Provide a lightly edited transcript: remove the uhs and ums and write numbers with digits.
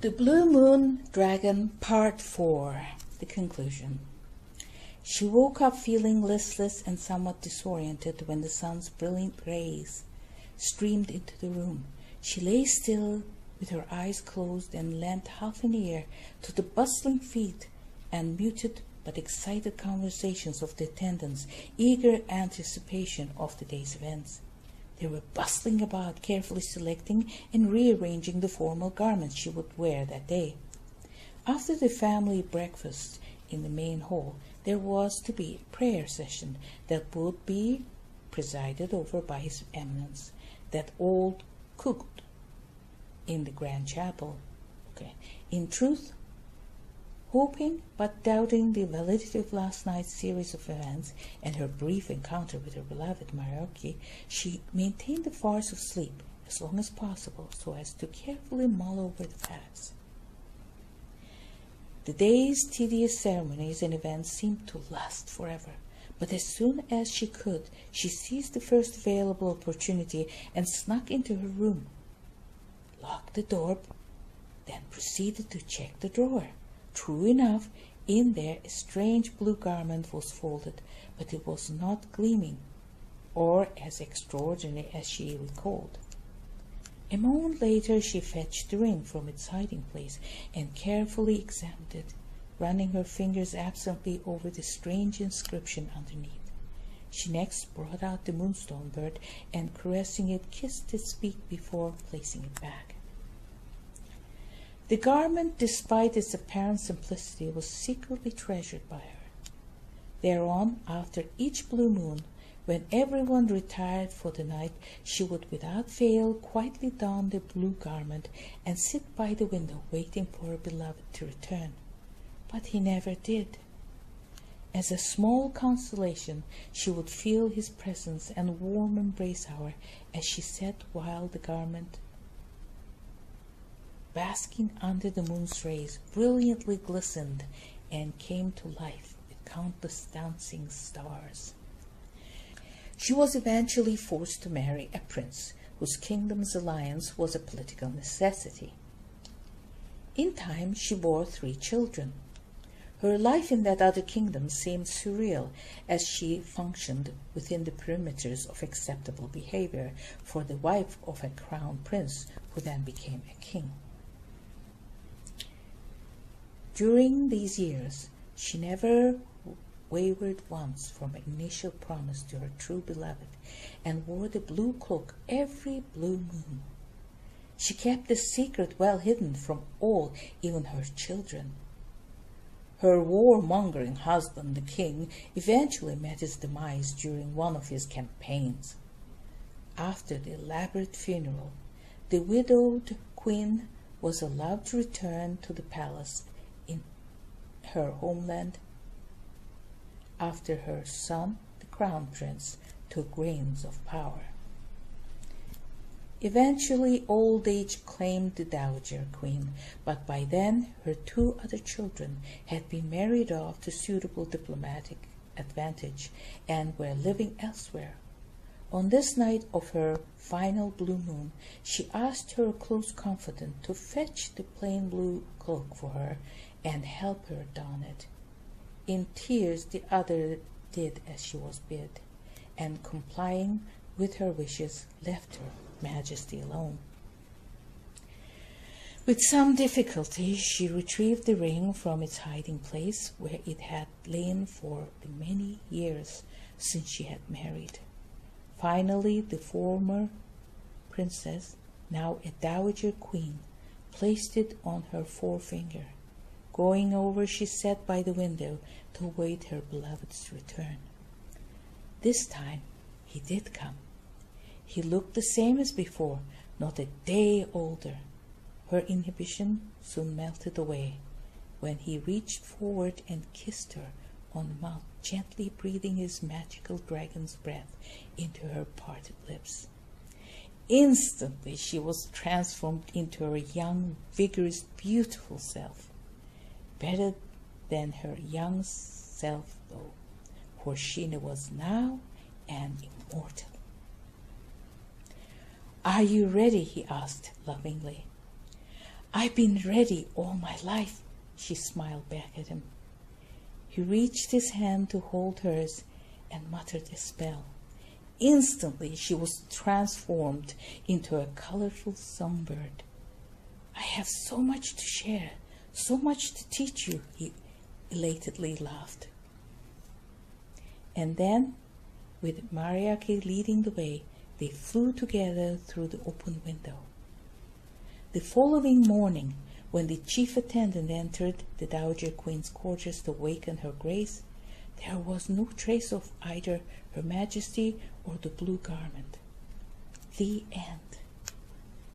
The Blue Moon Dragon Part 4, the conclusion. She woke up feeling listless and somewhat disoriented when the sun's brilliant rays streamed into the room. She lay still with her eyes closed and lent half an ear to the bustling feet and muted but excited conversations of the attendants, eager anticipation of the day's events. They were bustling about, carefully selecting and rearranging the formal garments she would wear that day. After the family breakfast in the main hall, there was to be a prayer session that would be presided over by His Eminence, that old cook in the Grand Chapel. In truth, hoping but doubting the validity of last night's series of events and her brief encounter with her beloved Marioki, she maintained the farce of sleep as long as possible so as to carefully mull over the facts. The day's tedious ceremonies and events seemed to last forever, but as soon as she could, she seized the first available opportunity and snuck into her room, locked the door, then proceeded to check the drawer. True enough, in there a strange blue garment was folded, but it was not gleaming, or as extraordinary as she recalled. A moment later she fetched the ring from its hiding place and carefully examined it, running her fingers absently over the strange inscription underneath. She next brought out the moonstone bird and, caressing it, kissed its beak before placing it back. The garment, despite its apparent simplicity, was secretly treasured by her. Thereon, after each blue moon, when everyone retired for the night, she would without fail quietly don the blue garment and sit by the window waiting for her beloved to return. But he never did. As a small consolation, she would feel his presence and warm embrace her as she sat while the garment, basking under the moon's rays, brilliantly glistened and came to life with countless dancing stars. She was eventually forced to marry a prince whose kingdom's alliance was a political necessity. In time she bore 3 children. Her life in that other kingdom seemed surreal as she functioned within the perimeters of acceptable behavior for the wife of a crown prince who then became a king. During these years, she never wavered once from an initial promise to her true beloved and wore the blue cloak every blue moon. She kept the secret well hidden from all, even her children. Her warmongering husband, the king, eventually met his demise during one of his campaigns. After the elaborate funeral, the widowed queen was allowed to return to the palace in her homeland after her son, the crown prince, took reins of power. Eventually, old age claimed the dowager queen, but by then her 2 other children had been married off to suitable diplomatic advantage and were living elsewhere. On this night of her final blue moon, she asked her close confidant to fetch the plain blue cloak for her and help her don it. In tears the other did as she was bid, and complying with her wishes, left her majesty alone. With some difficulty she retrieved the ring from its hiding place, where it had lain for the many years since she had married. Finally, the former princess, now a dowager queen, placed it on her forefinger. Going over, she sat by the window to await her beloved's return. This time he did come. He looked the same as before, not a day older. Her inhibition soon melted away when he reached forward and kissed her on the mouth, gently breathing his magical dragon's breath into her parted lips. Instantly she was transformed into her young, vigorous, beautiful self. Better than her young self, though, for she was now and immortal. "Are you ready?" he asked lovingly. I've been ready all my life, she smiled back at him. He reached his hand to hold hers and muttered a spell. Instantly she was transformed into a colorful songbird. I have so much to share, so much to teach you, he elatedly laughed. And then, with Mariaki leading the way, they flew together through the open window. The following morning, when the chief attendant entered the Dowager Queen's quarters to waken her grace, there was no trace of either Her Majesty or the blue garment. The end.